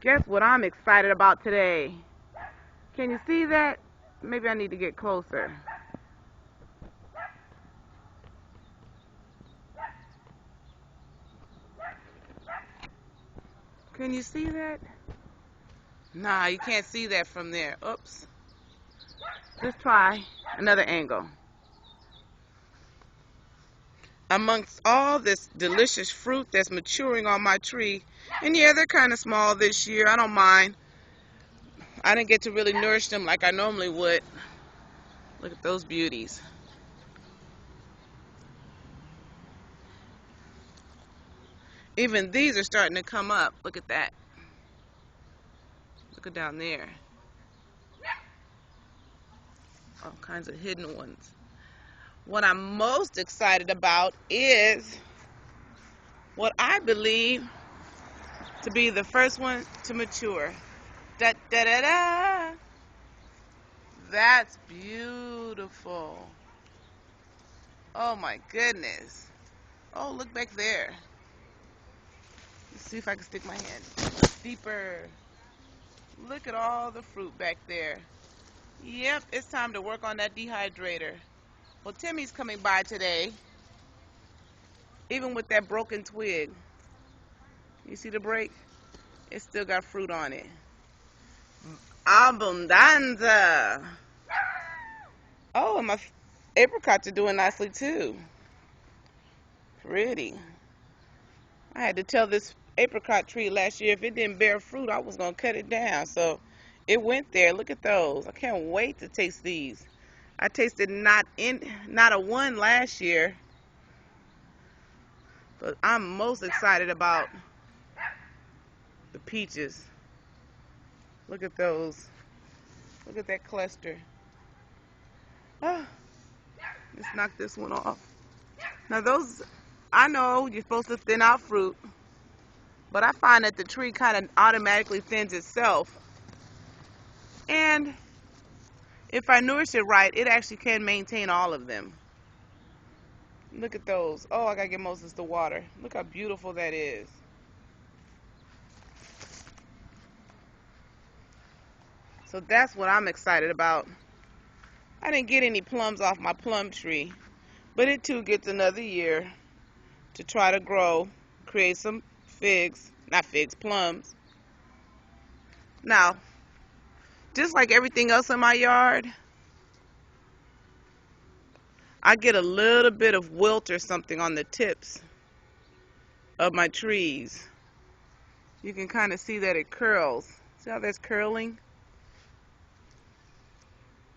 Guess what I'm excited about today? Can you see that? Maybe I need to get closer. Can you see that? Nah, you can't see that from there. Oops. Let's try another angle. Amongst all this delicious fruit that's maturing on my tree, and yeah, they're kind of small this year. I don't mind. I didn't get to really nourish them like I normally would. Look at those beauties. Even these are starting to come up. Look at that. Look at down there. All kinds of hidden ones. What I'm most excited about is what I believe to be the first one to mature. Da da da da. That's beautiful. Oh my goodness. Oh, look back there. Let's see if I can stick my hand deeper. Look at all the fruit back there. Yep, it's time to work on that dehydrator. Well, Timmy's coming by today, even with that broken twig. You see the break? It's still got fruit on it. Abundanza. Oh, and my apricots are doing nicely too. Pretty. I had to tell this apricot tree last year if it didn't bear fruit, I was going to cut it down. So it went there. Look at those. I can't wait to taste these. I tasted not a one last year, but I'm most excited about the peaches. Look at those. Look at that cluster. Ah, let's knock this one off. Now those, I know you're supposed to thin out fruit, but I find that the tree kind of automatically thins itself. And if I nourish it right, it actually can maintain all of them. Look at those. Oh, I gotta get Moses the water. Look how beautiful that is. So that's what I'm excited about. I didn't get any plums off my plum tree, but it too gets another year to try to grow, create some plums. Now, just like everything else in my yard, I get a little bit of wilt or something on the tips of my trees. You can kind of see that it curls. See how that's curling?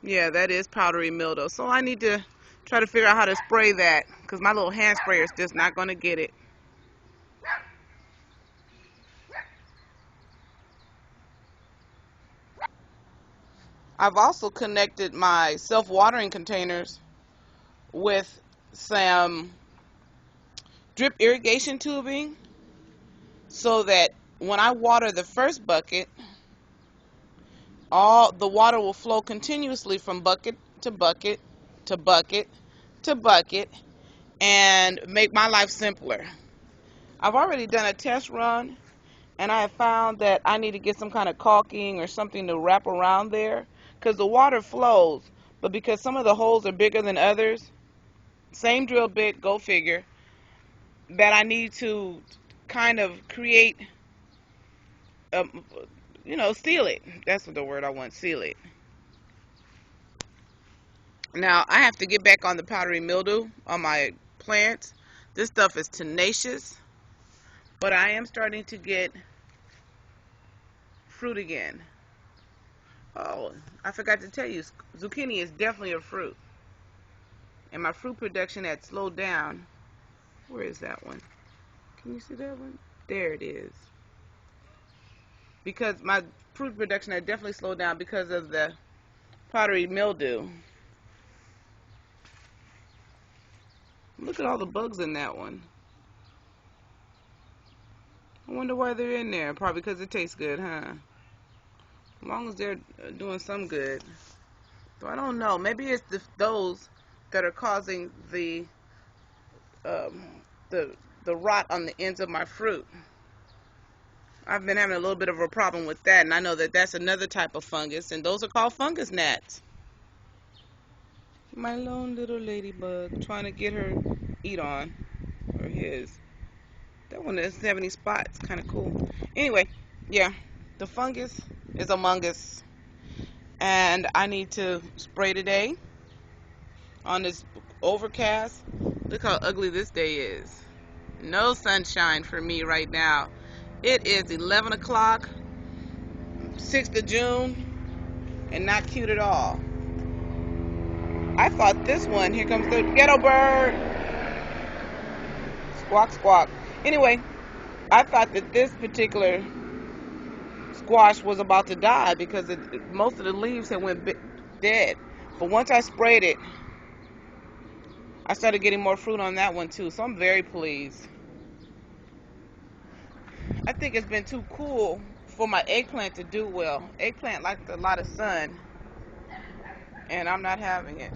Yeah, that is powdery mildew. So I need to try to figure out how to spray that because my little hand sprayer is just not going to get it. I've also connected my self-watering containers with some drip irrigation tubing so that when I water the first bucket, all the water will flow continuously from bucket to bucket to bucket to bucket and make my life simpler. I've already done a test run and I have found that I need to get some kind of caulking or something to wrap around there because the water flows, but because some of the holes are bigger than others, same drill bit, go figure, that I need to kind of create, seal it. That's the word I want, seal it. Now, I have to get back on the powdery mildew on my plants. This stuff is tenacious, but I am starting to get fruit again. Oh, I forgot to tell you, zucchini is definitely a fruit. And my fruit production had slowed down. Where is that one? Can you see that one? There it is. Because my fruit production had definitely slowed down because of the powdery mildew. Look at all the bugs in that one. I wonder why they're in there. Probably because it tastes good, huh? As long as they're doing some good. So I don't know. Maybe it's those that are causing um, the rot on the ends of my fruit. I've been having a little bit of a problem with that, and I know that that's another type of fungus, and those are called fungus gnats. My lone little ladybug trying to get her eat on, or his. That one doesn't have any spots. Kind of cool. Anyway, yeah, the fungus is among us, and I need to spray today on this overcast. Look how ugly this day is. No sunshine for me right now. It is 11 o'clock, 6th of June, and not cute at all. I thought this one, here comes the ghetto bird. Squawk, squawk. Anyway, I thought that this particular squash was about to die because most of the leaves had went dead. But once I sprayed it, I started getting more fruit on that one too. So I'm very pleased. I think it's been too cool for my eggplant to do well. Eggplant likes a lot of sun, and I'm not having it.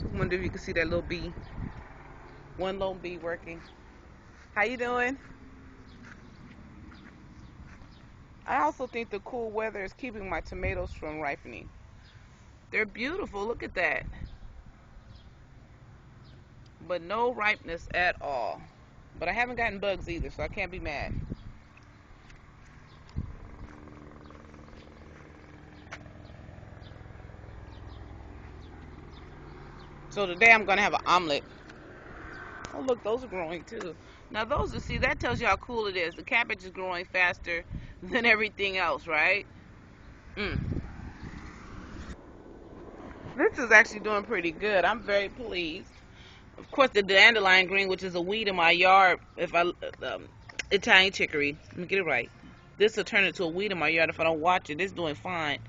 I wonder if you can see that little bee. One lone bee working. How you doing? I also think the cool weather is keeping my tomatoes from ripening. They're beautiful, look at that. But no ripeness at all. But I haven't gotten bugs either, so I can't be mad. So today I'm gonna have an omelet. Oh look, those are growing too. Now those, you see, that tells you how cool it is. The cabbage is growing faster than everything else, right? This is actually doing pretty good. I'm very pleased. Of course, the dandelion green, which is a weed in my yard, if I Italian chicory. Let me get it right. This will turn into a weed in my yard if I don't watch it. It's doing fine.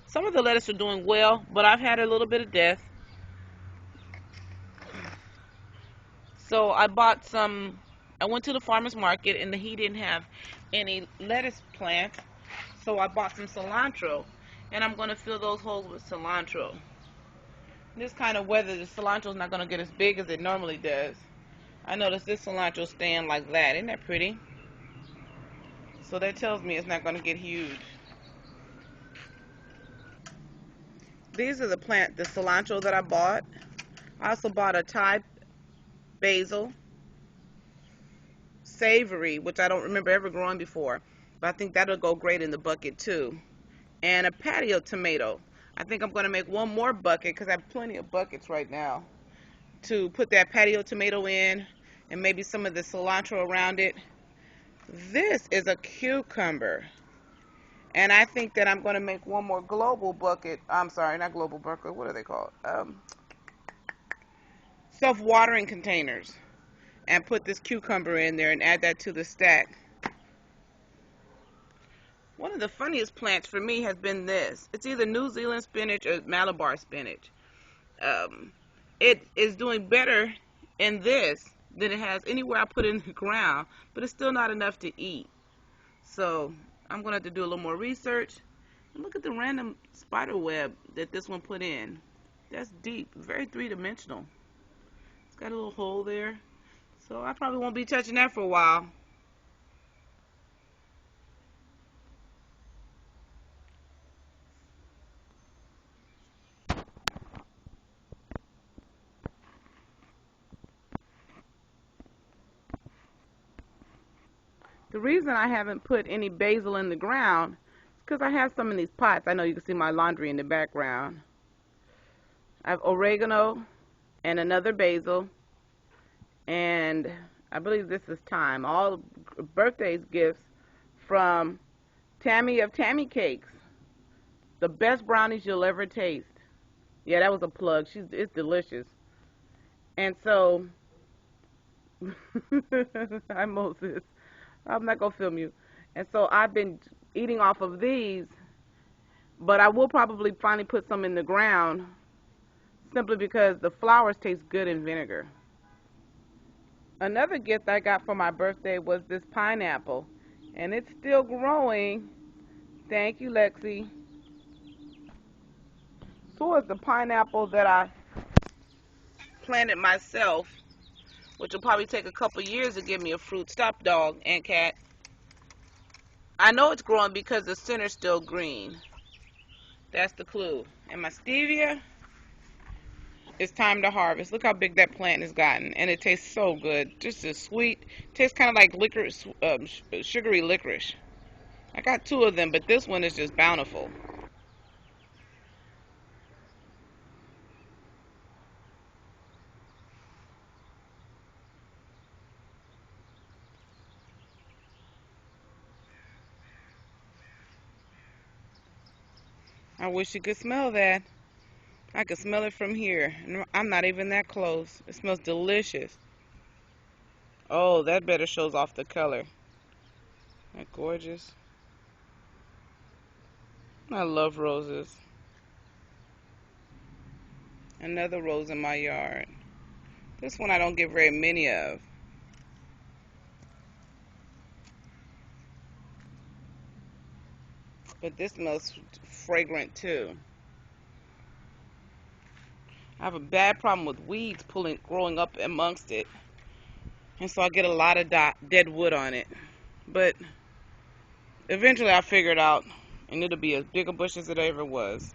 Some of the lettuce are doing well, but I've had a little bit of death. So I bought some. I went to the farmer's market and he didn't have any lettuce plants, so I bought some cilantro, and I'm going to fill those holes with cilantro. This kind of weather, the cilantro is not going to get as big as it normally does. I noticed this cilantro staying like that. Isn't that pretty? So that tells me it's not going to get huge. These are the cilantro that I bought. I also bought a Thai basil, savory, which I don't remember ever growing before, but I think that'll go great in the bucket too. And a patio tomato. I think I'm going to make one more bucket because I have plenty of buckets right now to put that patio tomato in, and maybe some of the cilantro around it. This is a cucumber, and I think that I'm going to make one more global bucket. I'm sorry, not global bucket. What are they called? Self-watering containers, and put this cucumber in there and add that to the stack. One of the funniest plants for me has been this. It's either New Zealand spinach or Malabar spinach. It is doing better in this than it has anywhere I put it in the ground, but it's still not enough to eat. So I'm going to have to do a little more research. And look at the random spider web that this one put in. That's deep, very three-dimensional. It's got a little hole there. So I probably won't be touching that for a while. The reason I haven't put any basil in the ground is because I have some in these pots. I know you can see my laundry in the background. I have oregano and another basil, and I believe this is thyme. All birthday gifts from Tammy of Tammy Cakes. The best brownies you'll ever taste. Yeah, that was a plug. It's delicious. And so, hi Moses. I'm not going to film you. And so I've been eating off of these, but I will probably finally put some in the ground simply because the flowers taste good in vinegar. Another gift I got for my birthday was this pineapple, and it's still growing. Thank you, Lexi. So is the pineapple that I planted myself, which will probably take a couple years to give me a fruit. Stop, dog and cat. I know it's growing because the center's still green. That's the clue. And my stevia, it's time to harvest. Look how big that plant has gotten, and it tastes so good. Just as sweet. Tastes kind of like licorice, sugary licorice. I got 2 of them, but this one is just bountiful. I wish you could smell that. I could smell it from here. I'm not even that close. It smells delicious. Oh, that better shows off the color. That gorgeous. I love roses. Another rose in my yard. This one I don't get very many of. But this smells fragrant too. I have a bad problem with weeds growing up amongst it. And so I get a lot of dead wood on it. But eventually I'll figure it out, and it'll be as big a bush as it ever was.